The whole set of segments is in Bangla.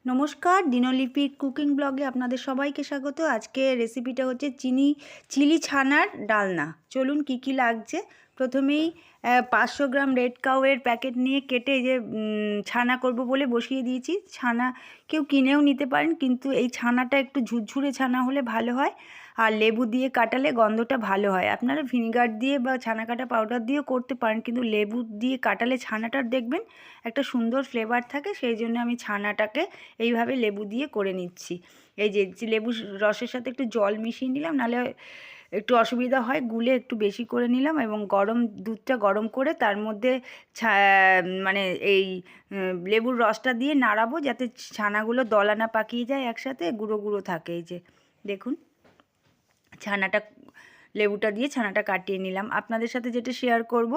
নমস্কার, দিনলিপির কুকিং ব্লগে আপনাদের সবাইকে স্বাগত। আজকে রেসিপিটা হচ্ছে চিলি ছানার ডালনা। চলুন কি কি লাগছে। প্রথমেই 500 গ্রাম রেড কাউয়ের প্যাকেট নিয়ে কেটে এই যে ছানা করব বলে বসিয়ে দিয়েছি। ছানা কেউ কিনেও নিতে পারেন, কিন্তু এই ছানাটা একটু ঝুরঝুরে ছানা হলে ভালো হয়, আর লেবু দিয়ে কাটালে গন্ধটা ভালো হয়। আপনারা ভিনিগার দিয়ে বা ছানা কাটা পাউডার দিয়েও করতে পারেন, কিন্তু লেবু দিয়ে কাটালে ছানাটার দেখবেন একটা সুন্দর ফ্লেভার থাকে। সেই জন্য আমি ছানাটাকে এইভাবে লেবু দিয়ে করে নিচ্ছি। এই যে লেবু রসের সাথে একটু জল মিশিয়ে নিলাম, নাহলে একটু অসুবিধা হয়। গুলে একটু বেশি করে নিলাম এবং দুধটা গরম করে তার মধ্যে মানে এই লেবুর রসটা দিয়ে নাড়াবো, যাতে ছানাগুলো দলা না পাকিয়ে যায়, একসাথে গুঁড়ো গুঁড়ো থাকে। এই যে দেখুন, ছানাটা লেবুটা দিয়ে ছানাটা কাটিয়ে নিলাম। আপনাদের সাথে যেটা শেয়ার করব,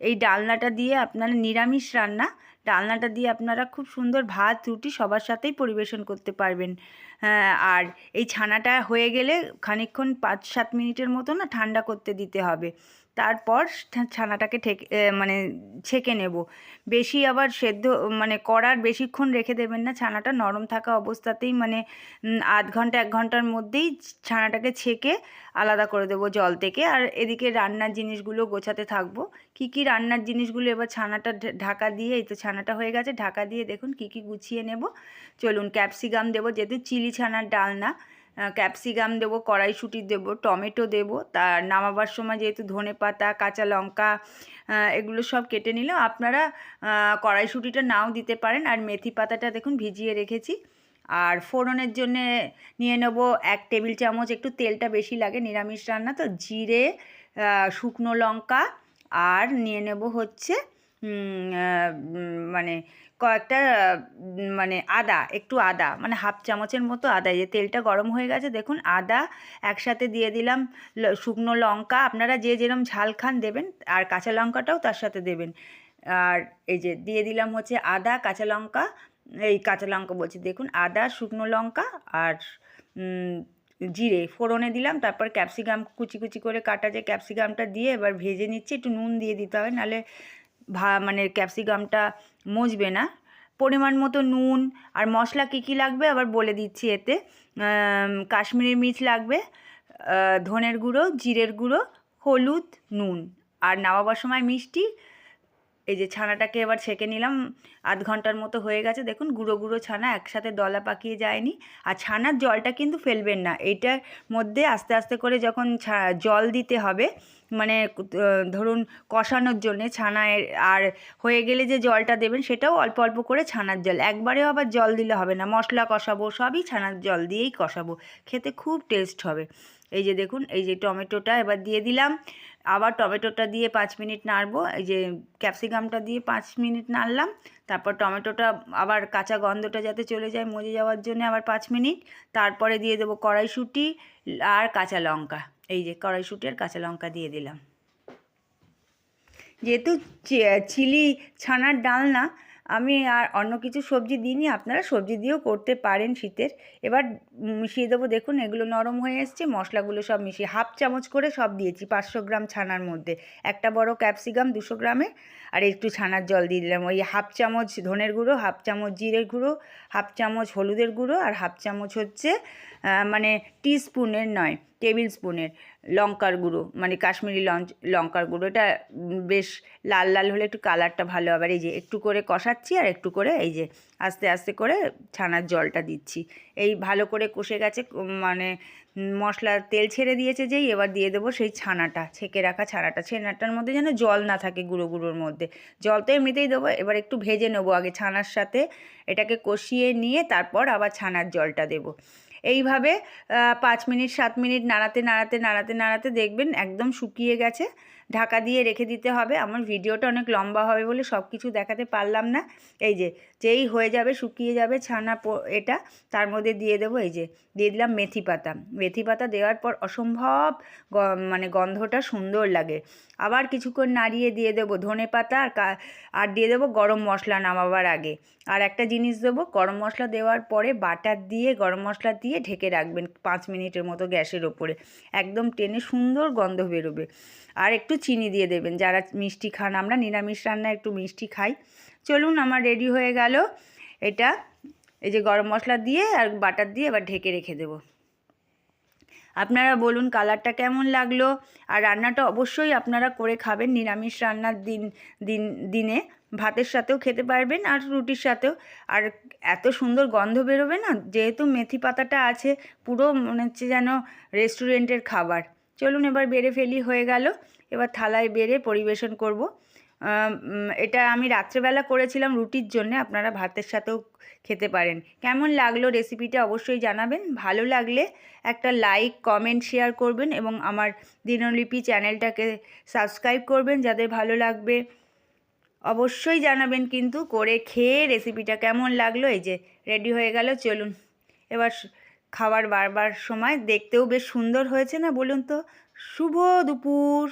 এই ডালনাটা দিয়ে আপনারা নিরামিষ রান্না, ডালনাটা দিয়ে আপনারা খুব সুন্দর ভাত রুটি সবার সাথেই পরিবেশন করতে পারবেন। আর এই ছানাটা হয়ে গেলে খানিকক্ষণ 5-7 মিনিটের মতো না ঠান্ডা করতে দিতে হবে। তারপর ছানাটাকে মানে ছেঁকে নেব। বেশি আবার সেদ্ধ মানে কড়ার বেশিক্ষণ রেখে দেবেন না, ছানাটা নরম থাকা অবস্থাতেই মানে আধ ঘন্টা 1 ঘন্টার মধ্যেই ছানাটাকে ছেঁকে আলাদা করে দেবো জল থেকে। আর এদিকে রান্নার জিনিসগুলো গোছাতে থাকবো। কি কি রান্নার জিনিসগুলো, এবার ছানাটা ঢাকা দিয়ে, এই তো ছানাটা হয়ে গেছে, ঢাকা দিয়ে দেখুন কি কি গুছিয়ে নেব। চলুন, ক্যাপসিকাম দেবো, যেহেতু চিলি ছানার ডালনা, ক্যাপসিকাম দেবো, কড়াইশুঁটি দেবো, টমেটো দেবো। তার নামাবার সময় যেহেতু ধনেপাতা, কাঁচা লঙ্কা, এগুলো সব কেটে নিলাম। আপনারা কড়াইশুঁটিটা নাও দিতে পারেন। আর মেথি পাতাটা দেখুন ভিজিয়ে রেখেছি। আর ফোড়নের জন্যে নিয়ে নেব 1 টেবিল চামচ, একটু তেলটা বেশি লাগে, নিরামিষ রান্না তো, জিরে, শুকনো লঙ্কা, আর নিয়ে নেব হচ্ছে মানে কয়েকটা মানে আদা, একটু আদা, মানে হাফ চামচের মতো আদা। এই যে তেলটা গরম হয়ে গেছে, দেখুন আদা একসাথে দিয়ে দিলাম, শুকনো লঙ্কা আপনারা যে যেরকম ঝাল খান দেবেন, আর কাঁচা লঙ্কাটাও তার সাথে দেবেন। আর এই যে দিয়ে দিলাম হচ্ছে আদা, কাঁচা লঙ্কা, এই কাঁচা লঙ্কা বলছি, দেখুন আদা, শুকনো লঙ্কা আর জিরে ফোড়নে দিলাম। তারপর ক্যাপসিকাম কুচি কুচি করে কাটা, যে ক্যাপসিকামটা দিয়ে এবার ভেজে নিচ্ছি। একটু নুন দিয়ে দিতে হবে, নাহলে মানে ক্যাপসিকামটা মজবে না। পরিমাণ মতো নুন। আর মশলা কী কী লাগবে আবার বলে দিচ্ছি। এতে কাশ্মীরি মির্চ লাগবে, ধনের গুঁড়ো, জিরের গুঁড়ো, হলুদ, নুন, আর নামাবার সময় মিষ্টি। এই যে ছানাটাকে এবার ছেঁকে নিলাম, আধ ঘন্টার মতো হয়ে গেছে, দেখুন গুঁড়ো গুঁড়ো ছানা, একসাথে দলা পাকিয়ে যায়নি। আর ছানার জলটা কিন্তু ফেলবেন না, এইটার মধ্যে আস্তে আস্তে করে যখন জল দিতে হবে, মানে ধরুন কষানোর জন্যে ছানায়, আর হয়ে গেলে যে জলটা দেবেন সেটাও অল্প অল্প করে ছানার জল, একবারেও আবার জল দিলে হবে না। মশলা কষাবো সবই ছানার জল দিয়েই কষাবো, খেতে খুব টেস্ট হবে। এই যে দেখুন, এই যে টমেটোটা এবার দিয়ে দিলাম, আবার টমেটোটা দিয়ে 5 মিনিট নাড়বো। এই যে ক্যাপসিকামটা দিয়ে 5 মিনিট নাড়লাম, তারপর টমেটোটা আবার কাঁচা গন্ধটা যাতে চলে যায়, মজে যাওয়ার জন্য আবার 5 মিনিট। তারপরে দিয়ে দেবো কড়াইশুঁটি আর কাঁচা লঙ্কা। এই যে কড়াইশুঁটি আর কাঁচা লঙ্কা দিয়ে দিলাম। যেহেতু চিলি ছানার ডালনা, আমি আর অন্য কিছু সবজি দিইনি, আপনারা সবজি দিয়েও করতে পারেন শীতের। এবার মিশিয়ে দেবো, দেখুন এগুলো নরম হয়ে এসছে, মশলাগুলো সব মিশিয়ে হাফ চামচ করে সব দিয়েছি 500 গ্রাম ছানার মধ্যে। একটা বড় ক্যাপসিকাম 200 গ্রামের, আর একটু ছানার জল দিয়ে দিলাম। ওই হাফ চামচ ধনের গুঁড়ো, হাফ চামচ জিরের গুঁড়ো, হাফ চামচ হলুদের গুঁড়ো, আর হাফ চামচ হচ্ছে মানে টিস্পুনের নয়, টেবিল স্পুনের লঙ্কার গুঁড়ো, মানে কাশ্মীরি লঙ্কার গুঁড়ো। এটা বেশ লাল লাল হলে একটু কালারটা ভালো। আবার এই যে একটু করে কষাচ্ছি, আর একটু করে এই যে আস্তে আস্তে করে ছানার জলটা দিচ্ছি। এই ভালো করে কষে গেছে, মানে মশলা তেল ছেড়ে দিয়েছে যেই, এবার দিয়ে দেবো সেই ছানাটা, ছেঁকে রাখা ছানাটার মধ্যে যেন জল না থাকে, গুঁড়ো গুঁড়োর মধ্যে। জল তো এমনিতেই দেবো, এবার একটু ভেজে নেবো আগে ছানার সাথে, এটাকে কষিয়ে নিয়ে তারপর আবার ছানার জলটা দেবো। এইভাবে 5 মিনিট 7 মিনিট নাড়াতে নাড়াতে নাড়াতে নাড়াতে দেখবেন একদম শুকিয়ে গেছে। ঢাকা দিয়ে রেখে দিতে হবে। আমার ভিডিওটা অনেক লম্বা হবে বলে সব কিছু দেখাতে পারলাম না। এই যে যেই হয়ে যাবে, শুকিয়ে যাবে ছানা, এটা তার মধ্যে দিয়ে দেবো, এই যে দিয়ে দিলাম মেথি পাতা। মেথি পাতা দেওয়ার পর অসম্ভব মানে গন্ধটা সুন্দর লাগে। আবার কিছুক্ষণ নাড়িয়ে দিয়ে দেবো ধনে পাতা, আর দিয়ে দেবো গরম মশলা নামাবার আগে। আর একটা জিনিস দেবো, গরম মশলা দেওয়ার পরে বাটার দিয়ে গরম মশলা দিয়ে ঢেকে রাখবেন 5 মিনিটের মতো গ্যাসের ওপরে, একদম টেনে সুন্দর গন্ধ বেরোবে। আর একটু চিনি দিয়ে দেবেন যারা মিষ্টি খান, আমরা নিরামিষ রান্না একটু মিষ্টি খাই। চলুন, আমার রেডি হয়ে গেল এটা। এই যে গরম মশলা দিয়ে আর বাটার দিয়ে এবার ঢেকে রেখে দেবো। আপনারা বলুন কালারটা কেমন লাগলো। আর রান্নাটা অবশ্যই আপনারা করে খাবেন নিরামিষ রান্নার দিনে ভাতের সাথেও খেতে পারবেন আর রুটির সাথেও। আর এত সুন্দর গন্ধ বেরোবে না, যেহেতু মেথি পাতাটা আছে, পুরো মনে হচ্ছে যেন রেস্টুরেন্টের খাবার। চলুন এবার বেড়ে ফেলি, হয়ে গেল। এবার থালায় বেড়ে পরিবেশন করব। এটা আমি রাত্রেবেলা করেছিলাম রুটির জন্যে, আপনারা ভাতের সাথেও খেতে পারেন। কেমন লাগলো রেসিপিটা অবশ্যই জানাবেন। ভালো লাগলে একটা লাইক, কমেন্ট, শেয়ার করবেন এবং আমার দিনলিপি চ্যানেলটাকে সাবস্ক্রাইব করবেন যাদের ভালো লাগবে। অবশ্যই জানাবেন কিন্তু করে খেয়ে রেসিপিটা কেমন লাগলো। এই যে রেডি হয়ে গেল, চলুন এবার খাবার বারবার সময়। দেখতেও বেশ সুন্দর হয়েছে না বলুন তো। শুভ দুপুর।